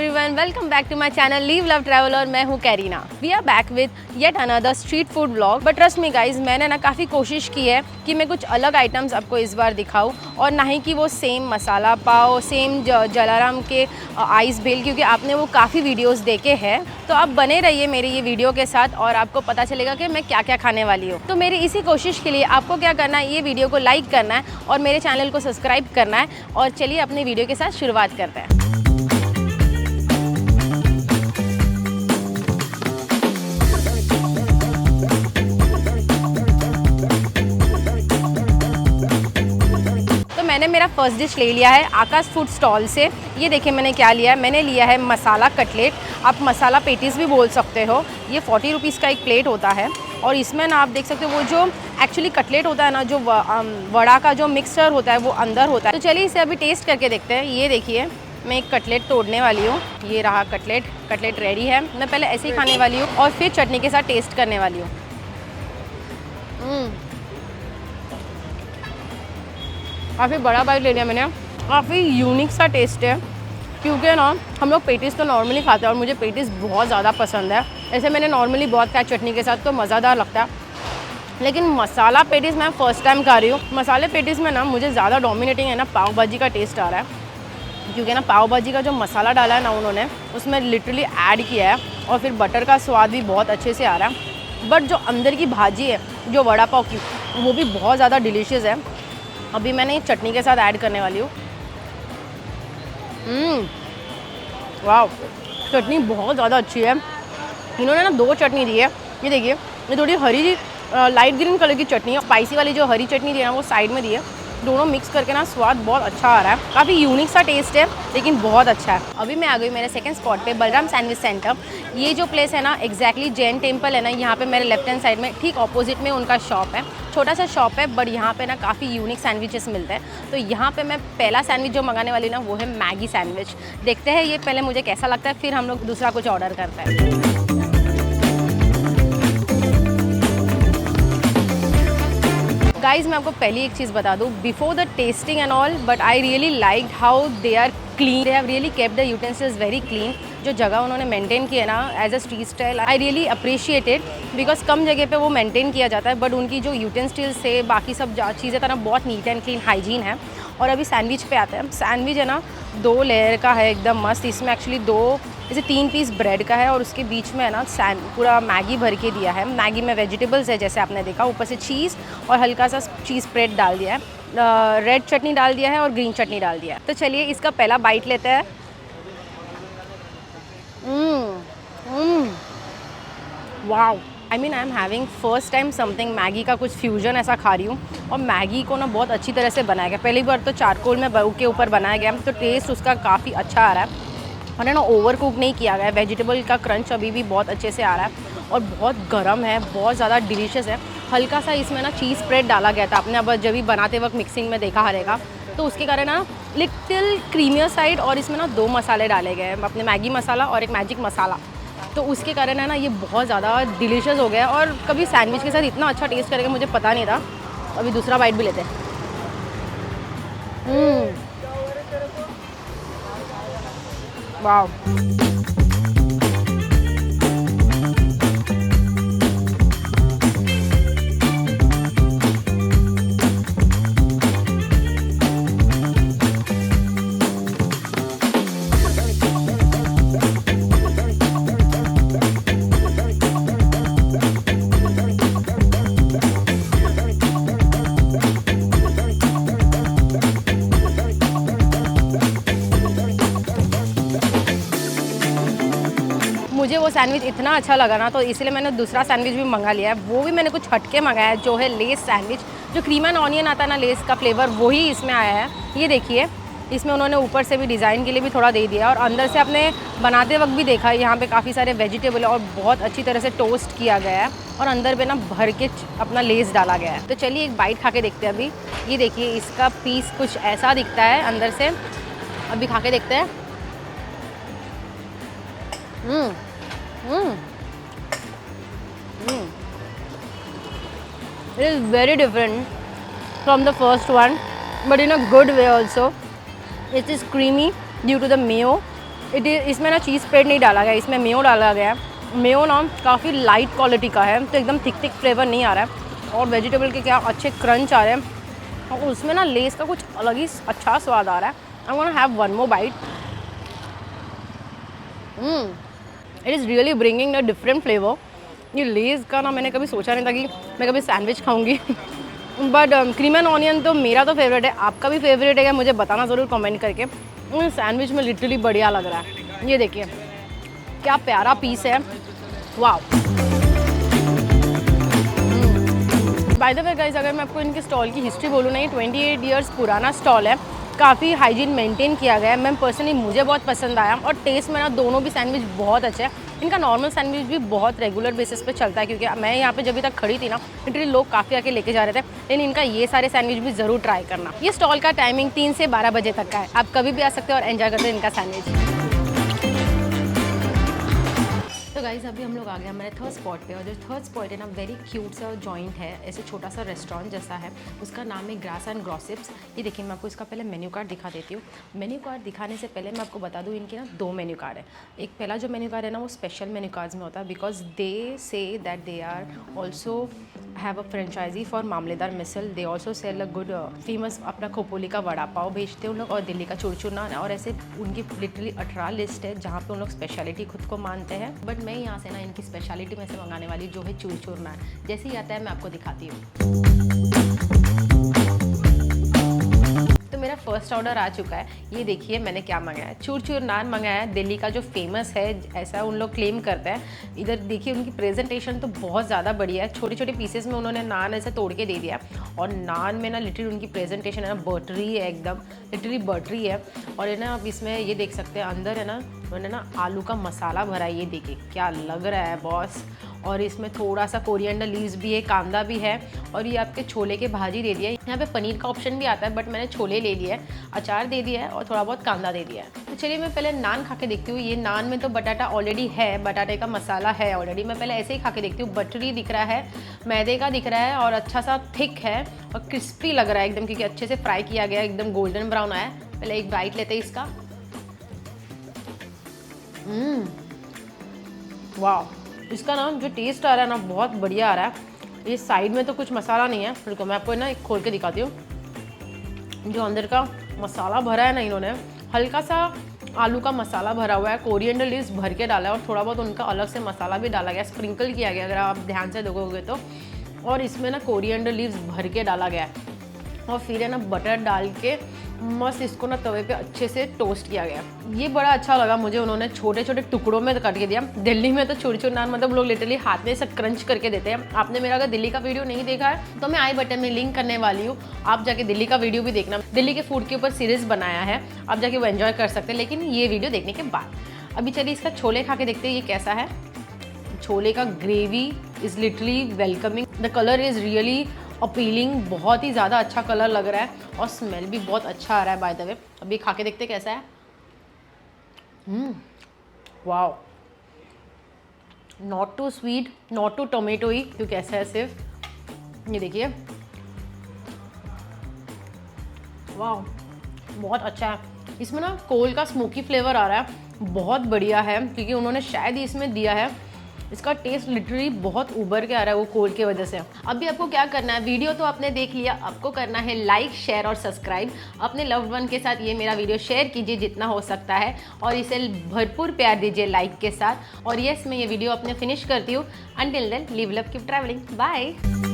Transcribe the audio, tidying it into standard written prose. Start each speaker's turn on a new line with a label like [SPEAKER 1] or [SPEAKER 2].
[SPEAKER 1] Everyone, welcome back to my channel live love travel और मैं हूँ Karina. We are back with yet another street food vlog. But trust me guys, मैंने ना काफ़ी कोशिश की है कि मैं कुछ अलग आइटम्स आपको इस बार दिखाऊँ और ना ही कि वो सेम मसाला पाव, सेम जलाराम के आइस भेल, क्योंकि आपने वो काफ़ी वीडियोस देखे हैं। तो आप बने रहिए मेरे ये वीडियो के साथ और आपको पता चलेगा कि मैं क्या क्या खाने वाली हूँ। तो मेरी इसी कोशिश के लिए आपको क्या करना है, ये वीडियो को लाइक करना है और मेरे चैनल को सब्सक्राइब करना है। और चलिए अपने वीडियो के साथ शुरुआत करते हैं। मैंने मेरा फर्स्ट डिश ले लिया है आकाश फूड स्टॉल से। ये देखिए मैंने क्या लिया है, मैंने लिया है मसाला कटलेट, आप मसाला पेटीज भी बोल सकते हो। ये 40 रुपीज़ का एक प्लेट होता है और इसमें ना आप देख सकते हो वो जो एक्चुअली कटलेट होता है ना, जो वड़ा का जो मिक्सचर होता है वो अंदर होता है। तो चलिए इसे अभी टेस्ट करके देखते हैं। ये देखिए मैं एक कटलेट तोड़ने वाली हूँ, ये रहा कटलेट रेडी है। मैं पहले ऐसे ही खाने वाली हूँ और फिर चटनी के साथ टेस्ट करने वाली हूँ। काफ़ी बड़ा बाइट ले लिया मैंने, काफ़ी यूनिक सा टेस्ट है, क्योंकि ना हम लोग पेटीज़ तो नॉर्मली खाते हैं और मुझे पेटीज़ बहुत ज़्यादा पसंद है। ऐसे मैंने नॉर्मली बहुत खाया चटनी के साथ तो मज़ेदार लगता है, लेकिन मसाला पेटीज़ मैं फ़र्स्ट टाइम खा रही हूँ। मसाले पेटीज़ में ना मुझे ज़्यादा डोमिनेटिंग है ना पाव भाजी का टेस्ट आ रहा है, क्योंकि ना पाव भाजी का जो मसाला डाला है ना उन्होंने उसमें लिटरली ऐड किया है और फिर बटर का स्वाद भी बहुत अच्छे से आ रहा है। बट जो अंदर की भाजी है जो वड़ा पाव की, वो भी बहुत ज़्यादा डिलीशियस है। अभी मैंने चटनी के साथ ऐड करने वाली हूँ। वाह, चटनी बहुत ज़्यादा अच्छी है। इन्होंने ना 2 चटनी दी है। ये देखिए, ये थोड़ी हरी लाइट ग्रीन कलर की चटनी है, स्पाइसी वाली जो हरी चटनी दी है ना वो साइड में दी है। दोनों मिक्स करके ना स्वाद बहुत अच्छा आ रहा है। काफ़ी यूनिक सा टेस्ट है लेकिन बहुत अच्छा है। अभी मैं आ गई मेरे सेकंड स्पॉट पे, बलराम सैंडविच सेंटर। ये जो प्लेस है ना एग्जैक्टली जैन टेम्पल है ना, यहाँ पे मेरे लेफ्ट हैंड साइड में ठीक ऑपोजिट में उनका शॉप है। छोटा सा शॉप है बट यहाँ पे ना काफ़ी यूनिक सैंडविचेस मिलते हैं। तो यहाँ पे मैं पहला सैंडविच जो मंगाने वाली ना वो है मैगी सैंडविच। देखते हैं ये पहले मुझे कैसा लगता है, फिर हम लोग दूसरा कुछ ऑर्डर करते हैं। गाइज मैं आपको पहली एक चीज़ बता दूँ, before the testing and all, but I really like how they are clean. They have really kept the utensils very clean. जो जगह उन्होंने मेंटेन किया ना as a street style, I really appreciated, because कम जगह पे वो मेंटेन किया जाता है, बट उनकी जो यूटेंसिल्स से बाकी सब चीज़ें था ना बहुत नीट एंड क्लीन हाइजीन है। और अभी सैंडविच पे आते हैं। सैंडविच है ना 2 लेयर का है, एकदम मस्त। इसमें एक्चुअली 3 पीस ब्रेड का है और उसके बीच में है ना पूरा मैगी भर के दिया है। मैगी में वेजिटेबल्स है जैसे आपने देखा, ऊपर से चीज़ और हल्का सा चीज़ स्प्रेड डाल दिया है, रेड चटनी डाल दिया है और ग्रीन चटनी डाल दिया है। तो चलिए इसका पहला बाइट लेते हैं। Wow, I mean I am having first time something Maggi का कुछ फ्यूजन ऐसा खा रही हूँ। और मैगी को ना बहुत अच्छी तरह से बनाया गया। पहली बार तो चारकोल में के ऊपर बनाया गया, तो टेस्ट उसका काफ़ी अच्छा आ रहा है और है ना ओवर कुक नहीं किया गया है। वेजिटेबल का क्रंच अभी भी बहुत अच्छे से आ रहा है और बहुत गर्म है, बहुत ज़्यादा डिलीशियस है। हल्का सा इसमें ना चीज़ स्प्रेड डाला गया था, आपने अब जब भी बनाते वक्त मिक्सिंग में देखा हरेगा, तो उसके कारण ना लिटिल क्रीमियर साइड। और इसमें ना 2 मसाले डाले गए हैं, अपने मैगी मसाला और एक मैजिक मसाला, तो उसके कारण है ना ये बहुत ज़्यादा डिलीशियस हो गया। और कभी सैंडविच के साथ इतना अच्छा टेस्ट करेगा मुझे पता नहीं था। अभी दूसरा बाइट भी लेते हैं। वाह, मुझे वो सैंडविच इतना अच्छा लगा ना, तो इसलिए मैंने दूसरा सैंडविच भी मंगा लिया है। वो भी मैंने कुछ हटके मंगाया है, जो है लेस सैंडविच। जो क्रीम एंड ऑनियन आता है ना, लेस का फ्लेवर, वही इसमें आया है। ये देखिए, इसमें उन्होंने ऊपर से भी डिज़ाइन के लिए भी थोड़ा दे दिया और अंदर से आपने बनाते वक्त भी देखा यहाँ पे काफ़ी सारे वेजिटेबल और बहुत अच्छी तरह से टोस्ट किया गया है और अंदर पे ना भर के अपना लेस डाला गया है। तो चलिए एक बाइट खा के देखते हैं अभी। ये देखिए इसका पीस कुछ ऐसा दिखता है अंदर से, अभी खा के देखते हैं। It is very different from the first one, but in a good way also. It is creamy due to the mayo इसमें ना चीज़ स्प्रेड नहीं डाला गया, इसमें मेयो डाला गया है। मेयो ना काफ़ी लाइट क्वालिटी का है, तो एकदम थिक फ्लेवर नहीं आ रहा है, और वेजिटेबल के क्या अच्छे क्रंच आ रहे हैं, और उसमें ना लेस का कुछ अलग ही अच्छा स्वाद आ रहा है। I want to have one more bite. It is really bringing a different flavour. ये लेस का ना मैंने कभी सोचा नहीं था कि मैं कभी सैंडविच खाऊंगी बट क्रीम एंड ऑनियन तो मेरा तो फेवरेट है, आपका भी फेवरेट है क्या मुझे बताना ज़रूर कमेंट करके। सैंडविच में लिटरली बढ़िया लग रहा है। ये देखिए क्या प्यारा पीस है, वाह। बाय द वे गाइस, अगर मैं आपको इनके स्टॉल की हिस्ट्री बोलूँ ना, ये 28 ईयर्स पुराना स्टॉल है, काफ़ी हाइजीन मेंटेन किया गया है। मैं पर्सनली मुझे बहुत पसंद आया, और टेस्ट में ना दोनों भी सैंडविच बहुत अच्छे हैं। इनका नॉर्मल सैंडविच भी बहुत रेगुलर बेसिस पे चलता है, क्योंकि मैं यहाँ पे जब तक खड़ी थी ना, लिटरली लोग काफ़ी आके लेके जा रहे थे। लेकिन इनका ये सारे सैंडविच भी ज़रूर ट्राई करना। ये स्टॉल का टाइमिंग 3 से 12 बजे तक का है, आप कभी भी आ सकते हो और एंजॉय करते हो इनका सैंडविच। तो गाइस अभी हम लोग आ गए हमारे थर्ड स्पॉट पे, और जो थर्ड स्पॉट है ना वेरी क्यूट सा जॉइंट है, ऐसे छोटा सा रेस्टोरेंट जैसा है, उसका नाम है ग्रास एंड गॉसिप्स। ये देखिए मैं आपको इसका पहले मेन्यू कार्ड दिखा देती हूँ। मेन्यू कार्ड दिखाने से पहले मैं आपको बता दूँ इनके ना 2 मेन्यू कार्ड है। एक पहला जो मेन्यू कार्ड है ना वो स्पेशल मेन्यू कार्ड्स में होता है, because they say that they are also have a franchise for Mamledar misal. They also sell a good famous अपना खोपोली का वड़ा पाव बेचते हैं उन लोग, और दिल्ली का चूरचूर नान, और ऐसे उनकी लिटरली 18 लिस्ट है जहाँ पे उन लोग स्पेशलिटी खुद को मानते हैं। बट मैं यहाँ से ना इनकी स्पेशलिटी में से मंगाने वाली जो है चूरचूर नान। जैसे ही आता है मैं आपको दिखाती हूँ। तो मेरा फर्स्ट ऑर्डर आ चुका है। ये देखिए मैंने क्या मंगाया है, चूरचूर नान मंगाया है, दिल्ली का जो फेमस है ऐसा उन लोग क्लेम करते हैं। इधर देखिए उनकी प्रेजेंटेशन तो बहुत ज़्यादा बढ़िया है, छोटे छोटे पीसेस में उन्होंने नान ऐसे तोड़ के दे दिया, और नान में ना लिटरली उनकी प्रेजेंटेशन है ना बटरी है, एकदम लिटरली बटरी है। और है ना अब इसमें ये देख सकते हैं अंदर है ना उन्होंने ना आलू का मसाला भरा है, ये देखिए क्या लग रहा है बॉस। और इसमें थोड़ा सा कोरिएंडर लीव्स भी है, कांदा भी है, और ये आपके छोले के भाजी दे दिया है। यहाँ पे पनीर का ऑप्शन भी आता है, बट मैंने छोले ले लिया है, अचार दे दिया है, और थोड़ा बहुत कांदा दे दिया है। तो चलिए मैं पहले नान खा के देखती हूँ। ये नान में तो बटाटा ऑलरेडी है, बटाटे का मसाला है ऑलरेडी। मैं पहले ऐसे ही खा के देखती हूँ। बटरी दिख रहा है, मैदे का दिख रहा है, और अच्छा सा थिक है और क्रिस्पी लग रहा है एकदम, क्योंकि अच्छे से फ्राई किया गया, एकदम गोल्डन ब्राउन आया। पहले एक बाइट लेते हैं इसका। वाह, इसका ना जो टेस्ट आ रहा है ना बहुत बढ़िया आ रहा है। ये साइड में तो कुछ मसाला नहीं है, फिर मैं आपको ना एक खोल के दिखाती हूँ। जो अंदर का मसाला भरा है ना इन्होंने, हल्का सा आलू का मसाला भरा हुआ है, कोरिएंडर लीव्स भर के डाला है, और थोड़ा बहुत उनका अलग से मसाला भी डाला गया, स्प्रिंकल किया गया अगर आप ध्यान से देखोगे तो। और इसमें ना कोरिएंडर लीव्स भर के डाला गया है, और फिर है ना बटर डाल के मस्त इसको ना तवे पे अच्छे से टोस्ट किया गया। ये बड़ा अच्छा लगा मुझे, उन्होंने छोटे छोटे टुकड़ों में काट के दिया। दिल्ली में तो चूरचूर नान मतलब लोग लिटरली हाथ में से क्रंच करके देते हैं। आपने मेरा अगर दिल्ली का वीडियो नहीं देखा है तो मैं आई बटन में लिंक करने वाली हूँ, आप जाके दिल्ली का वीडियो भी देखना। दिल्ली के फूड के ऊपर सीरीज बनाया है, आप जाके वो एंजॉय कर सकते हैं, लेकिन ये वीडियो देखने के बाद। अभी चलिए इसका छोले खा के देखते हैं ये कैसा है। छोले का gravy is literally welcoming, the colour is really appealing, बहुत ही ज़्यादा अच्छा कलर लग रहा है, और स्मेल भी बहुत अच्छा आ रहा है बाय द वे। अभी खा के देखते कैसा है। Wow, not too sweet, not too tomato ही, क्योंकि ऐसा है सिर्फ। ये देखिए, वाह बहुत अच्छा है। इसमें ना कोल का स्मोकी फ्लेवर आ रहा है, बहुत बढ़िया है, क्योंकि उन्होंने शायद ही इसमें दिया है। इसका टेस्ट लिटरली बहुत उबर के आ रहा है वो कोल की वजह से। अभी आपको क्या करना है, वीडियो तो आपने देख लिया, आपको करना है लाइक, शेयर और सब्सक्राइब। अपने लव्ड वन के साथ ये मेरा वीडियो शेयर कीजिए जितना हो सकता है, और इसे भरपूर प्यार दीजिए लाइक के साथ। और यस, मैं ये वीडियो अपने फिनिश करती हूँ। Until then, live love keep travelling, bye.